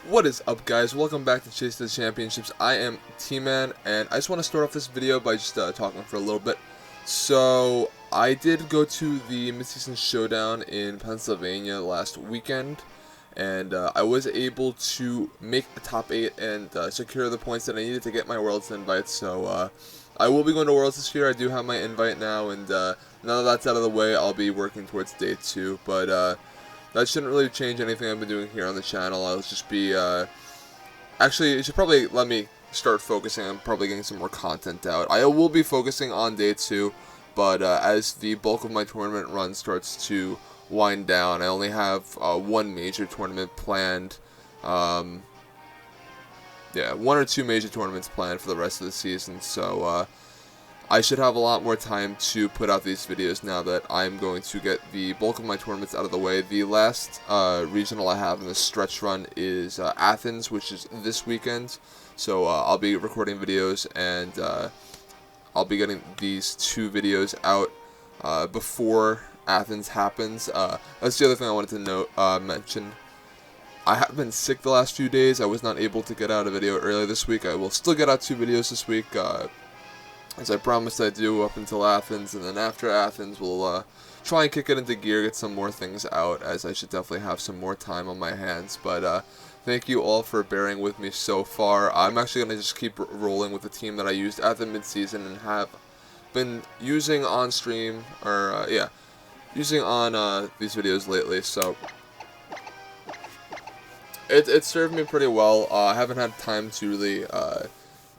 What is up, guys? Welcome back to Chase the Championships. I am T-Man, and I just want to start off this video by just talking for a little bit. So, I did go to the Mid-Season Showdown in Pennsylvania last weekend, and I was able to make a top 8 and secure the points that I needed to get my Worlds invite. So, I will be going to Worlds this year. I do have my invite now, and now that that's out of the way, I'll be working towards day 2. But, that shouldn't really change anything I've been doing here on the channel. I'll just be, actually, you should probably let me start focusing on probably getting some more content out. I will be focusing on day 2, but as the bulk of my tournament run starts to wind down, I only have one major tournament planned. Yeah, 1 or 2 major tournaments planned for the rest of the season, so I should have a lot more time to put out these videos now that I'm going to get the bulk of my tournaments out of the way. The last regional I have in this stretch run is Athens, which is this weekend. So I'll be recording videos, and I'll be getting these 2 videos out before Athens happens. That's the other thing I wanted to mention. I have been sick the last few days. I was not able to get out a video earlier this week. I will still get out 2 videos this week. As I promised I'd do up until Athens, and then after Athens we'll try and kick it into gear, get some more things out, as I should definitely have some more time on my hands. But thank you all for bearing with me so far. I'm actually going to just keep rolling with the team that I used at the mid-season and have been using on stream, or yeah, using on these videos lately, so it served me pretty well. I haven't had time to really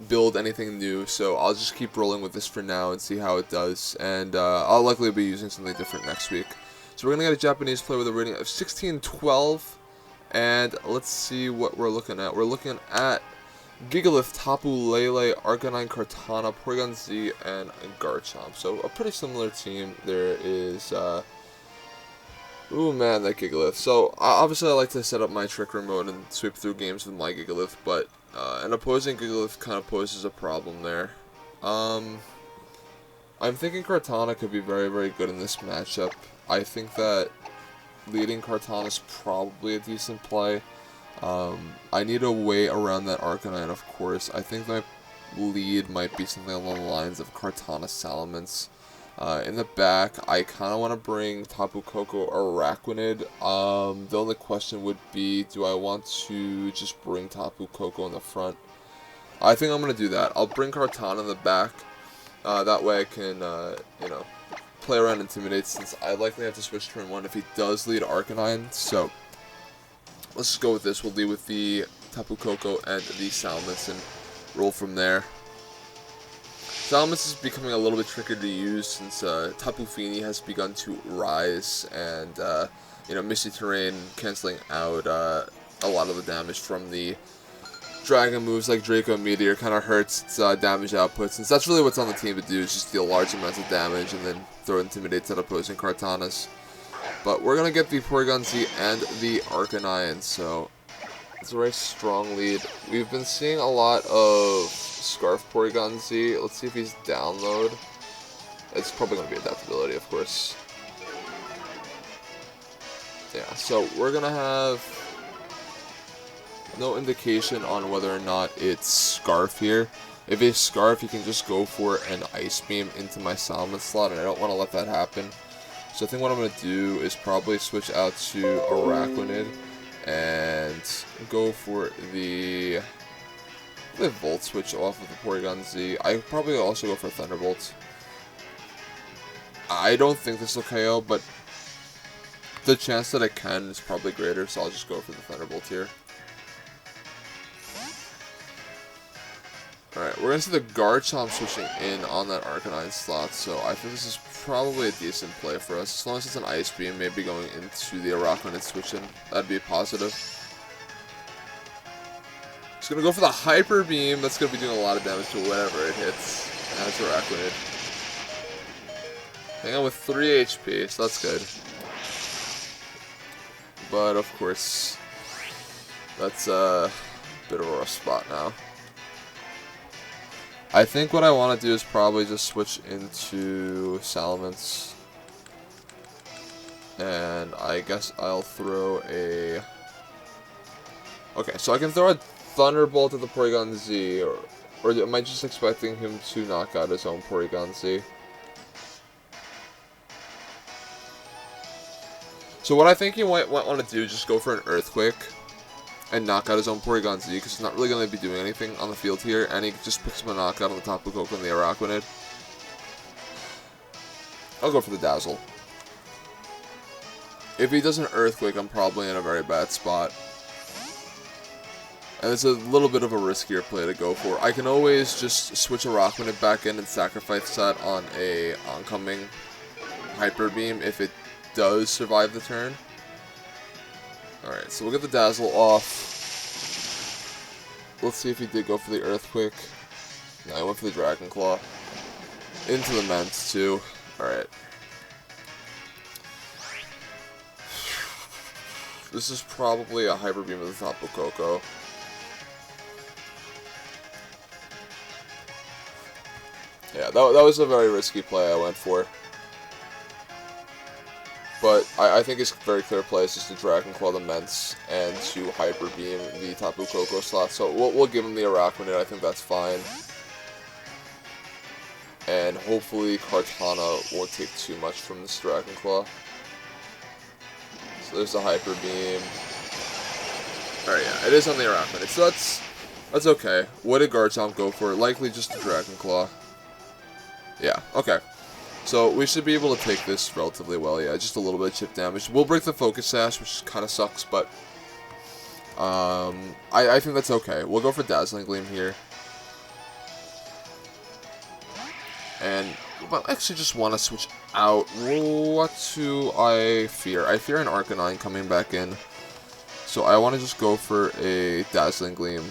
build anything new, so I'll just keep rolling with this for now and see how it does, and I'll likely be using something different next week. So we're gonna get a Japanese player with a rating of 1612, and let's see what we're looking at. We're looking at Gigalith, Tapu Lele, Arcanine, Kartana, Porygon Z, and Garchomp. So a pretty similar team. There is ooh man, that Gigalith. So obviously I like to set up my Trick Room mode and sweep through games with my Gigalith, but an opposing Gigalith kind of poses a problem there. I'm thinking Kartana could be very, very good in this matchup. I think that leading Kartana is probably a decent play. I need a way around that Arcanine, of course. I think my lead might be something along the lines of Kartana Salamence. In the back, I kind of want to bring Tapu Koko Araquanid. The only question would be, do I want to just bring Tapu Koko in the front? I think I'm going to do that. I'll bring Kartana in the back. That way I can, you know, play around Intimidate, since I likely have to switch turn 1 if he does lead Arcanine. So, let's just go with this. We'll lead with the Tapu Koko and the Salamence and roll from there. Salamence is becoming a little bit trickier to use since Tapu Fini has begun to rise, and you know, Misty Terrain canceling out a lot of the damage from the Dragon moves like Draco Meteor kind of hurts its damage output, since that's really what's on the team to do, is just deal large amounts of damage and then throw Intimidates at opposing Kartanas. But we're going to get the Porygon Z and the Arcanine, so it's a very strong lead. We've been seeing a lot of Scarf Porygon Z. Let's see if he's download. It's probably going to be adaptability, of course. Yeah, so we're going to have no indication on whether or not it's Scarf here. If it's Scarf, you can just go for an Ice Beam into my Salamence slot, and I don't want to let that happen. So I think what I'm going to do is probably switch out to Araquanid and go for the Volt Switch off of the Porygon Z. I probably also go for Thunderbolt. I don't think this will KO, but the chance that I can is probably greater, so I'll just go for the Thunderbolt here. Alright, we're going to see the Garchomp switching in on that Arcanine slot, so I think this is probably a decent play for us. As long as it's an Ice Beam, maybe going into the Araquanid switch-in, that'd be a positive. Just going to go for the Hyper Beam. That's going to be doing a lot of damage to whatever it hits. And that's Araquanid. Hang on with 3 HP, so that's good. But, of course, that's a bit of a rough spot now. I think what I want to do is probably just switch into Salamence. And I guess I'll throw a Okay, so I can throw a Thunderbolt at the Porygon Z, or am I just expecting him to knock out his own Porygon Z? So what I think he might want to do is just go for an Earthquake and knock out his own Porygon Z, because he's not really going to be doing anything on the field here, and he just picks up a knockout on the Tapu Koko and the Araquanid. I'll go for the Dazzle. If he does an Earthquake, I'm probably in a very bad spot. And it's a little bit of a riskier play to go for. I can always just switch a Araquanid back in and sacrifice that on a oncoming Hyper Beam if it does survive the turn. Alright, so we'll get the Dazzle off. Let's see if he did go for the Earthquake. No, I went for the Dragon Claw. Into the Ments, too. Alright. This is probably a Hyper Beam of the Tapu Koko. Yeah, that was a very risky play I went for. But I think it's a very clear play. It's just to Dragon Claw the Ments and to Hyper Beam the Tapu Koko slot. So we'll give him the Araquanid. I think that's fine. And hopefully Kartana won't take too much from this Dragon Claw. So there's the Hyper Beam. Alright, yeah, it is on the Araquanid. So that's okay. What did Garchomp go for? Likely just a Dragon Claw. Yeah, okay. So we should be able to take this relatively well, yeah, just a little bit of chip damage. We'll break the Focus Sash, which kind of sucks, but I think that's okay. We'll go for Dazzling Gleam here. And I actually just want to switch out. What do I fear? I fear an Arcanine coming back in. So I want to just go for a Dazzling Gleam.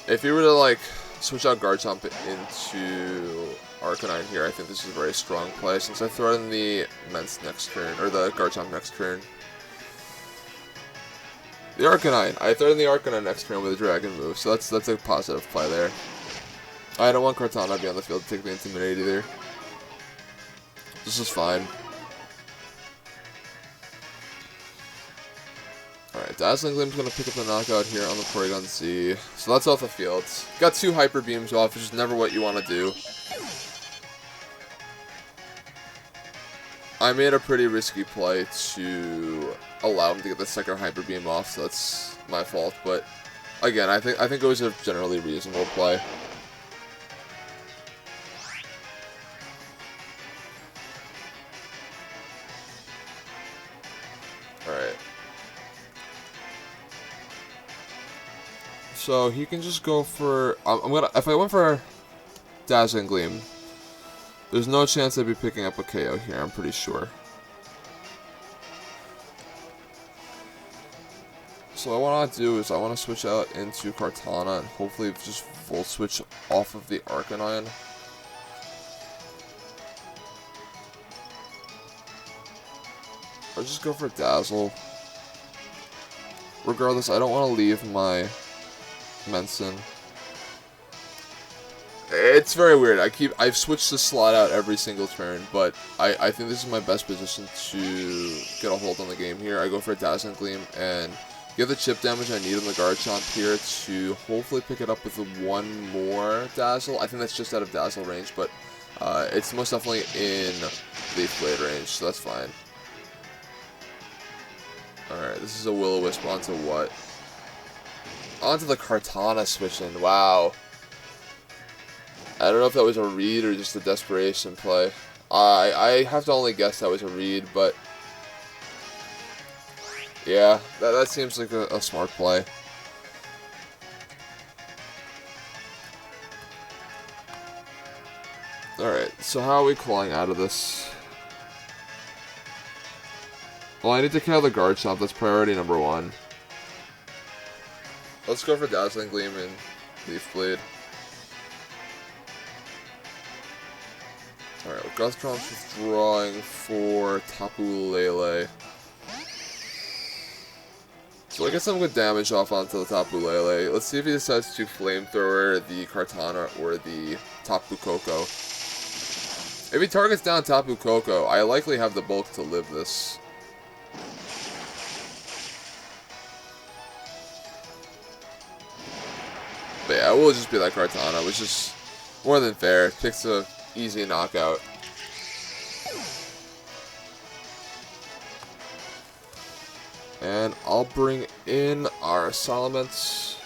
If you were to, like, switch out Garchomp into Arcanine here, I think this is a very strong play, since I throw in the Ments next turn, or the Garchomp next turn. The Arcanine. I throw in the Arcanine next turn with a Dragon move, so that's a positive play there. I don't want Kartana to be on the field to take the Intimidate either. This is fine. Alright, Dazzling Gleam's going to pick up the knockout here on the Porygon Z. So that's off the field. Got 2 Hyper Beams off, which is never what you want to do. I made a pretty risky play to allow him to get the second Hyper Beam off, so that's my fault. But again, I think it was a generally reasonable play. Alright. So he can just go for. If I went for Dazzling Gleam, there's no chance I'd be picking up a KO here. I'm pretty sure. So what I want to do is I want to switch out into Kartana and hopefully just Volt Switch off of the Arcanine. Or just go for Dazzle. Regardless, I don't want to leave my Menson. It's very weird. I've switched the slot out every single turn, but I think this is my best position to get a hold on the game here. I go for a Dazzling Gleam and get the chip damage I need on the Garchomp here to hopefully pick it up with one more Dazzle. I think that's just out of Dazzle range, but it's most definitely in Leaf Blade range, so that's fine. Alright, this is a Will-O-Wisp onto what? Onto the Kartana switching. Wow. I don't know if that was a read or just a desperation play. I have to only guess that was a read, but yeah, that seems like a smart play. Alright, so how are we clawing out of this? Well, I need to kill the Garchomp. That's priority number 1. Let's go for Dazzling Gleam and Leaf Blade. Alright, Garchomp's withdrawing for Tapu Lele. So I get some good damage off onto the Tapu Lele. Let's see if he decides to Flamethrower the Kartana or the Tapu Koko. If he targets down Tapu Koko, I likely have the bulk to live this. But yeah, it will just be that Kartana, which is more than fair. Picks a easy knockout. And I'll bring in our Salamence.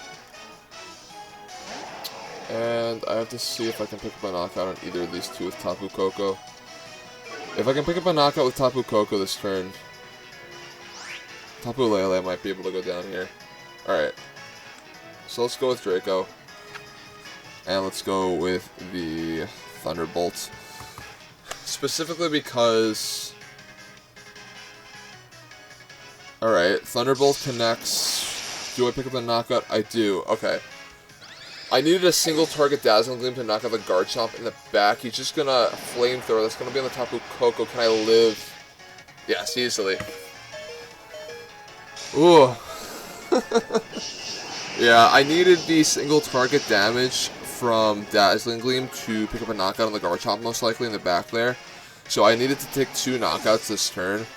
And I have to see if I can pick up a knockout on either of these two with Tapu Koko. If I can pick up a knockout with Tapu Koko this turn, Tapu Lele might be able to go down here. Alright. So let's go with Draco. And let's go with the Thunderbolt. Specifically because... Alright, Thunderbolt connects. Do I pick up the knockout? I do. Okay. I needed a single target Dazzling Gleam to knock out the Garchomp in the back. He's just gonna Flamethrower. That's gonna be on the Tapu Koko. Can I live? Yes, easily. Ooh. Yeah, I needed the single target damage from Dazzling Gleam to pick up a knockout on the Garchomp, most likely in the back there. So I needed to take 2 knockouts this turn.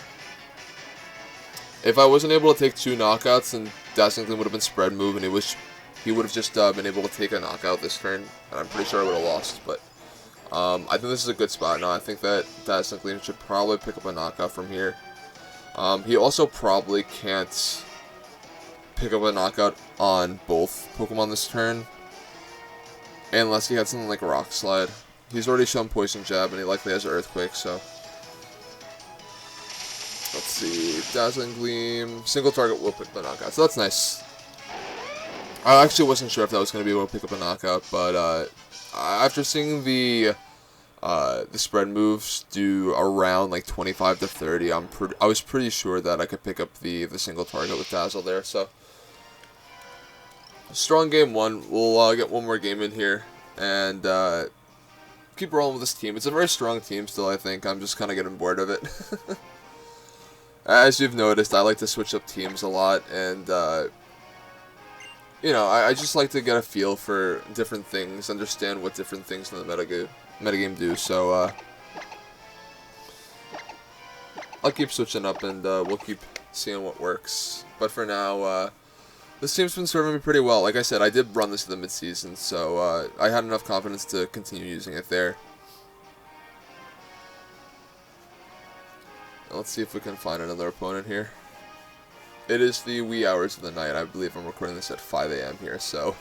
If I wasn't able to take 2 knockouts, then Dazzling Gleam would have been spread move, and he would have just been able to take a knockout this turn, and I'm pretty sure I would have lost, but I think this is a good spot now. I think that Dazzling Gleam should probably pick up a knockout from here. He also probably can't pick up a knockout on both Pokemon this turn, unless he had something like Rock Slide. He's already shown Poison Jab, and he likely has Earthquake, so... Let's see, Dazzling Gleam, single target will pick the knockout, so that's nice. I actually wasn't sure if that was going to be able to pick up a knockout, but after seeing the spread moves do around like 25 to 30, I was pretty sure that I could pick up the single target with Dazzle there. So strong game 1. We'll get one more game in here and keep rolling with this team. It's a very strong team still. I think I'm just kind of getting bored of it. As you've noticed, I like to switch up teams a lot, and you know, I just like to get a feel for different things, understand what different things in the metagame do, so I'll keep switching up, and we'll keep seeing what works. But for now, this team's been serving me pretty well. Like I said, I did run this in the mid-season, so I had enough confidence to continue using it there. Let's see if we can find another opponent here. It is the wee hours of the night. I believe I'm recording this at 5 AM here, so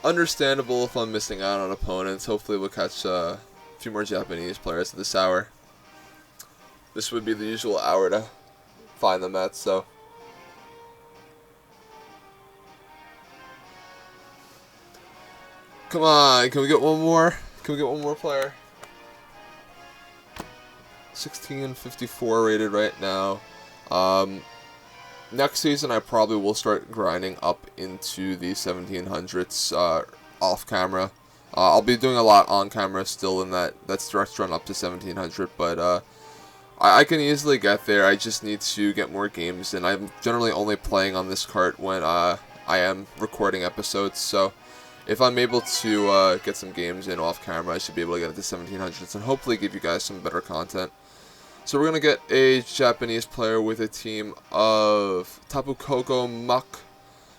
understandable if I'm missing out on opponents. Hopefully we'll catch a few more Japanese players at this hour. This would be the usual hour to find them at, so... Come on, can we get one more? Can we get one more player? 1654 rated right now. Next season, I probably will start grinding up into the 1700s off camera. I'll be doing a lot on camera still in that stretch run up to 1700, but I can easily get there. I just need to get more games, and I'm generally only playing on this cart when I am recording episodes, so if I'm able to get some games in off camera, I should be able to get into 1700s and hopefully give you guys some better content. So we're going to get a Japanese player with a team of Tapu Koko, Muk,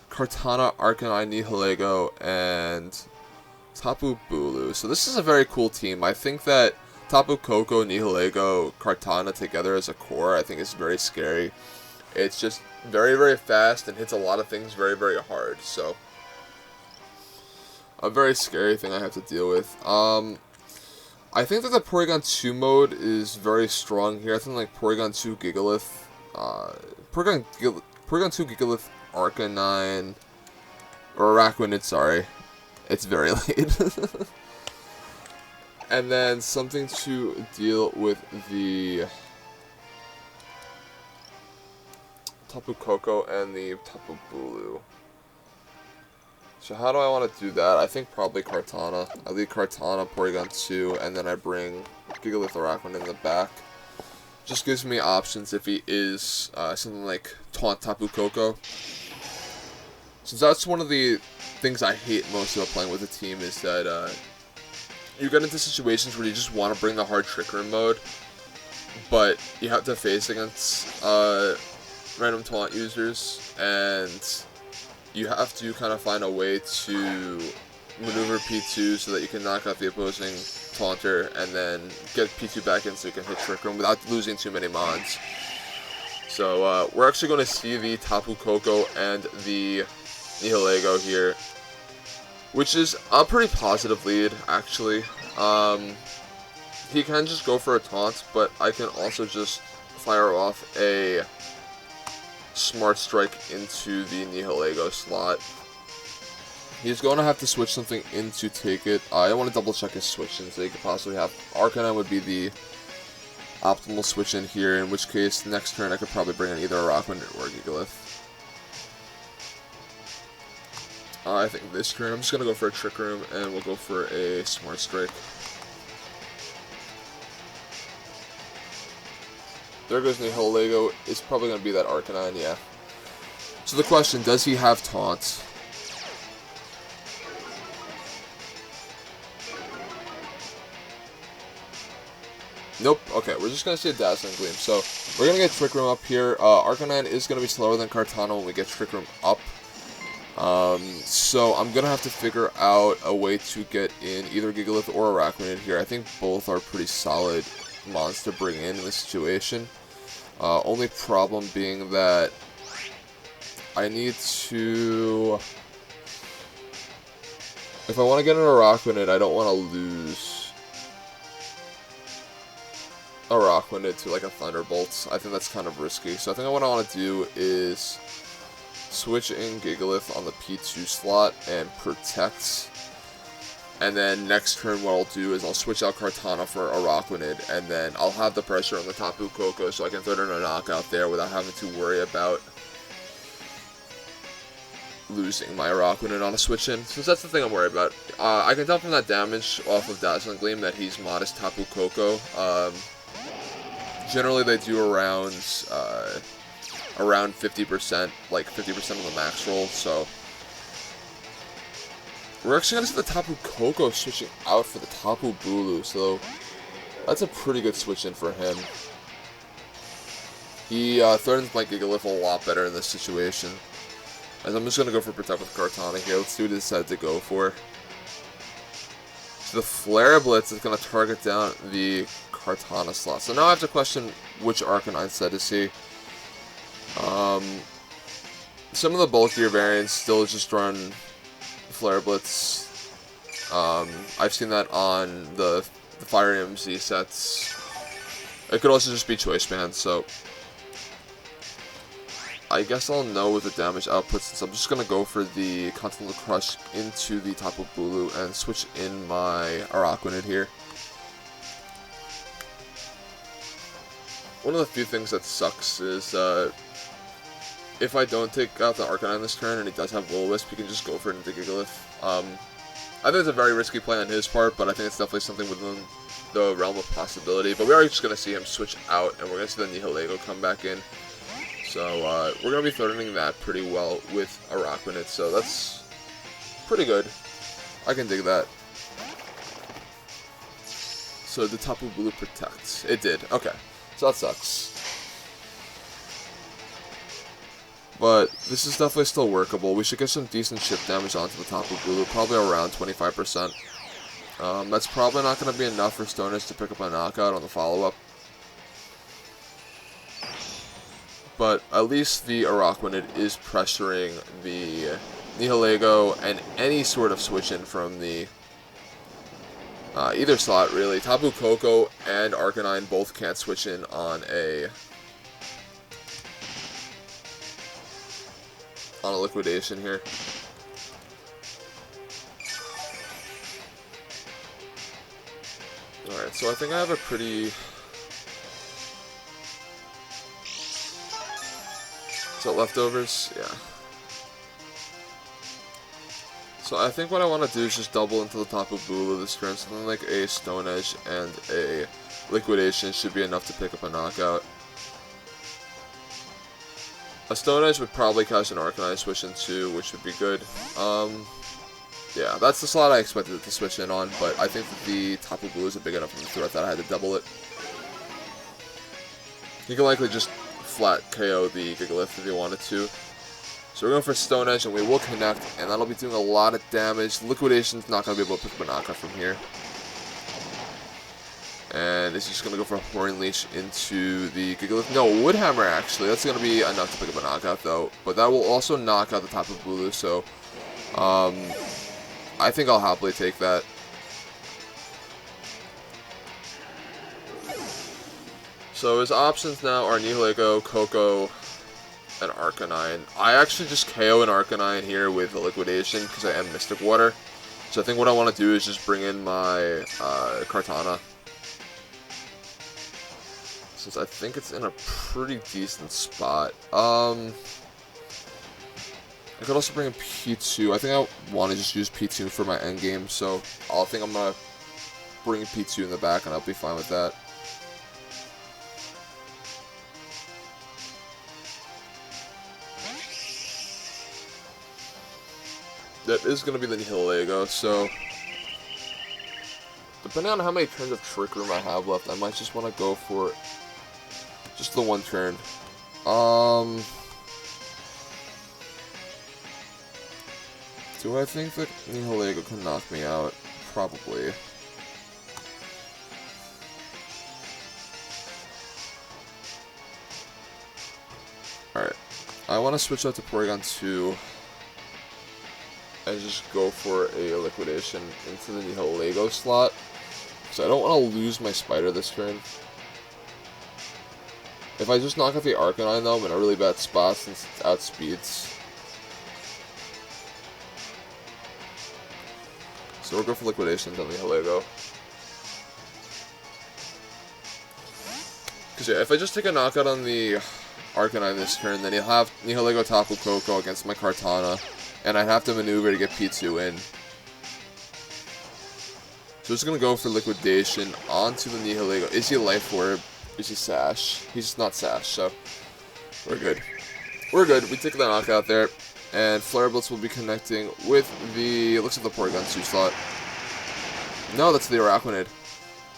Kartana, Arcanine, Nihilego, and Tapu Bulu. So this is a very cool team. I think that Tapu Koko, Nihilego, Kartana together as a core, I think is very scary. It's just very, very fast and hits a lot of things very, very hard. So a very scary thing I have to deal with. I think that the Porygon 2 mode is very strong here. I think like Porygon 2 Gigalith, Porygon 2 Gigalith, Arcanine, or Araquanid, sorry. It's very late. And then something to deal with the Tapu Koko and the Tapu Bulu. So how do I want to do that? I think probably Kartana. I lead Kartana, Porygon 2, and then I bring Gigalith Araquanid in the back. Just gives me options if he is something like Taunt Tapu Koko. Since that's one of the things I hate most about playing with a team is that you get into situations where you just want to bring the hard Trick Room mode, but you have to face against random taunt users, and you have to kind of find a way to maneuver P2 so that you can knock out the opposing taunter and then get P2 back in so you can hit Trick Room without losing too many mons. So we're actually going to see the Tapu Koko and the Nihilego here, which is a pretty positive lead, actually. He can just go for a taunt, but I can also just fire off a Smart Strike into the Nihilego slot. He's going to have to switch something in to take it. I want to double check his switch in so he could possibly have Arcanine would be the optimal switch in here, in which case next turn I could probably bring in either a Rockwind or a Gigalith. I think this turn I'm just going to go for a Trick Room and we'll go for a Smart Strike. There goes Nihilego. It's probably going to be that Arcanine, yeah. So the question, does he have Taunt? Nope. Okay, we're just going to see a Dazzling Gleam. So we're going to get Trick Room up here. Arcanine is going to be slower than Kartana when we get Trick Room up. So I'm going to have to figure out a way to get in either Gigalith or Arachnid here. I think both are pretty solid mons to bring in this situation. Only problem being that I need to... If I want to get an Arachnid, I don't want to lose Arachnid to like a Thunderbolt. I think that's kind of risky. So I think what I want to do is switch in Gigalith on the P2 slot and protect. And then next turn what I'll do is I'll switch out Kartana for Arachnid, and then I'll have the pressure on the Tapu Koko so I can throw in a knockout there without having to worry about losing my Arachnid on a switch in. Since that's the thing I'm worried about. I can tell from that damage off of Dazzling Gleam that he's modest Tapu Koko. Generally they do around 50%, like 50% of the max roll, so we're actually going to see the Tapu Koko switching out for the Tapu Bulu, so that's a pretty good switch in for him. He threatens my Gigalith a lot better in this situation. As I'm just going to go for Protect with Kartana here. Let's see what he decides to go for. So the Flare Blitz is going to target down the Kartana slot. So now I have to question which Arcanine set is he. Some of the bulkier variants still just run Flare Blitz. I've seen that on the Fire MZ sets. It could also just be Choice Band, so I guess I'll know with the damage output since I'm just going to go for the Continental Crush into the Tapu Bulu and switch in my Arachnid here. One of the few things that sucks is if I don't take out the Arcanine this turn and he does have Will-O-Wisp, he can just go for it into Gigalith. I think it's a very risky play on his part, but I think it's definitely something within the realm of possibility. But we are just going to see him switch out, and we're going to see the Nihilego come back in. So we're going to be threatening that pretty well with Arachnid, so that's pretty good. I can dig that. So the Tapu Bulu protects. It did. Okay. So that sucks. But this is definitely still workable. We should get some decent chip damage onto the Tapu Bulu, probably around 25%. That's probably not going to be enough for Stoners to pick up a knockout on the follow-up. But at least the Arachnid is pressuring the Nihilego and any sort of switch in from the either slot, really. Tapu Koko and Arcanine both can't switch in on a liquidation here. Alright, so I think I have a pretty... Is that leftovers? Yeah. So I think what I want to do is just double into the Tapu Bulu this turn. Something like a Stone Edge and a Liquidation should be enough to pick up a knockout. A Stone Edge would probably catch an Arcanine switch in too, which would be good. Yeah, that's the slot I expected it to switch in on, but I think that the Tapu Bulu is a big enough threat that I had to double it. You can likely just flat KO the Gigalith if you wanted to. So we're going for Stone Edge, and we will connect, and that'll be doing a lot of damage. Liquidation's not going to be able to pick up a knockout from here. And it's just going to go for a Horn Leech into the Gigalith. No, Wood Hammer, actually. That's going to be enough to pick up a knockout, though. But that will also knock out the Tapu Bulu, so I think I'll happily take that. So his options now are Nihilego, Koko, and Arcanine. I actually just KO an Arcanine here with the Liquidation because I am Mystic Water. So I think what I want to do is just bring in my Kartana. Since I think it's in a pretty decent spot. I could also bring in P2. I think I want to just use P2 for my endgame, so I think I'm going to bring P2 in the back, and I'll be fine with that. That is going to be the Nihilego, so depending on how many turns of Trick Room I have left, I might just want to go for just the one turn. Do I think that Nihilego can knock me out? Probably. Alright. I want to switch out to Porygon 2 and just go for a Liquidation into the Nihilego slot. Because I don't want to lose my Spider this turn. If I just knock out the Arcanine, though, I'm in a really bad spot since it outspeeds. So we'll go for Liquidation on Nihilego. Because yeah, if I just take a knockout on the Arcanine this turn, then you'll have Nihilego Tapu Koko against my Kartana, and I'd have to maneuver to get P2 in. So I'm just going to go for Liquidation onto the Nihilego. Is he Life Orb? Is he Sash? He's not Sash, so we're good. We're good. We take the knockout there. And Flare Blitz will be connecting with the, looks like the Porygon 2 slot. No, that's the Arachnid,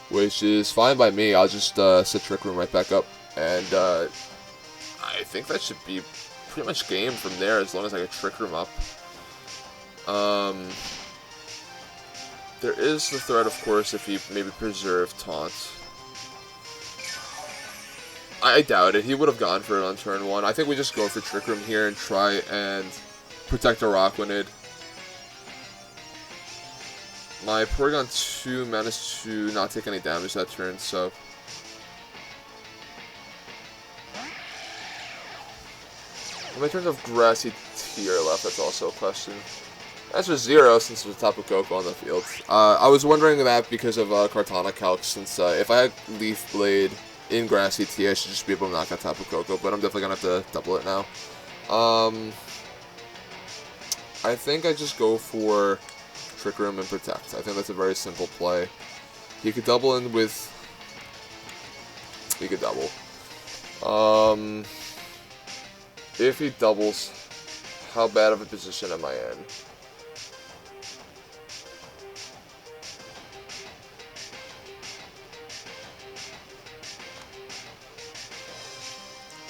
which is fine by me. I'll just set Trick Room right back up. And I think that should be pretty much game from there as long as I get Trick Room up. There is the threat, of course, if he maybe preserved Taunt. I doubt it. He would have gone for it on turn 1. I think we just go for Trick Room here and try and protect Arachnid. My Porygon 2 managed to not take any damage that turn, so how many turns of Grassy tier left? That's also a question. Answer 0 since there's Tapu Koko on the field. I was wondering that because of Kartana Calc, since if I had Leaf Blade in Grassy T, I should just be able to knock out Tapu Koko, but I'm definitely going to have to double it now. I think I just go for Trick Room and Protect. I think that's a very simple play. He could double in with... He could double. If he doubles, how bad of a position am I in?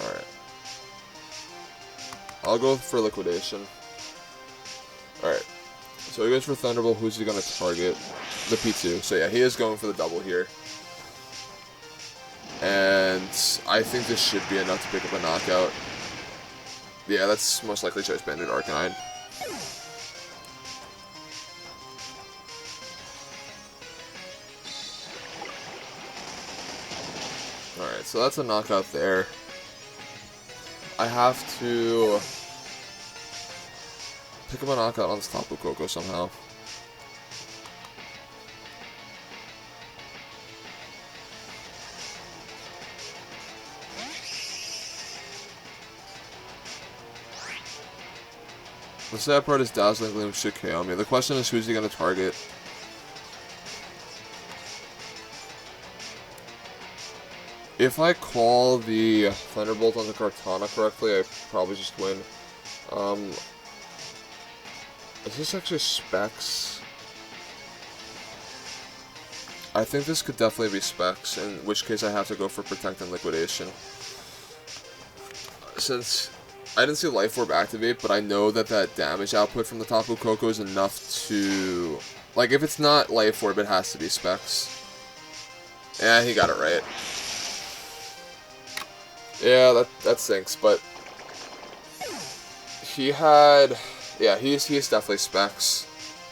Alright. I'll go for Liquidation. Alright. So he goes for Thunderbolt. Who's he going to target? The P2. So yeah, he is going for the double here. And I think this should be enough to pick up a knockout. Yeah, that's most likely Choice Banded Arcanine. Alright, so that's a knockout there. I have to pick up a knockout on this Tapu Koko somehow. The sad part is Dazzling Gleam should KO me. The question is, who's he going to target? If I call the Thunderbolt on the Kartana correctly, I probably just win. Is this actually specs? I think this could definitely be specs, in which case I have to go for Protect and Liquidation. Since I didn't see Life Orb activate, but I know that that damage output from the Tapu Koko is enough to... Like, if it's not Life Orb, it has to be specs. Yeah, he got it right. Yeah, that stinks, but... He had... Yeah, he's definitely specs.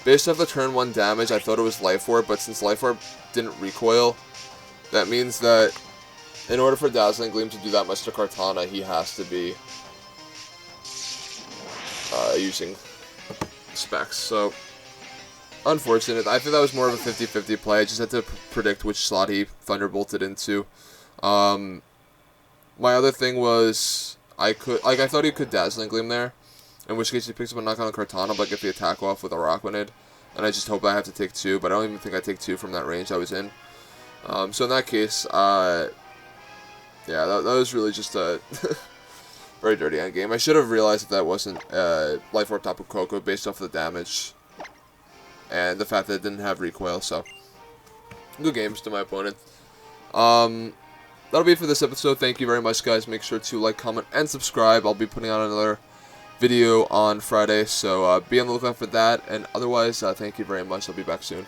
Based off the turn 1 damage, I thought it was Life Orb, but since Life Orb didn't recoil, that means that in order for Dazzling Gleam to do that much to Kartana, he has to be using specs. So, unfortunate. I think that was more of a 50-50 play. I just had to predict which slot he Thunderbolted into. My other thing was, I thought he could Dazzling Gleam there, in which case he picks up a knock on Kartana, but get the attack off with a Rockwanid. And I just hope I have to take 2, but I don't even think I take 2 from that range I was in. So in that case, yeah, that was really just a very dirty endgame. I should have realized that wasn't Life Orb Tapu Koko based off the damage and the fact that it didn't have recoil, so good games to my opponent. That'll be it for this episode. Thank you very much, guys. Make sure to like, comment, and subscribe. I'll be putting out another video on Friday, so be on the lookout for that. And otherwise, thank you very much. I'll be back soon.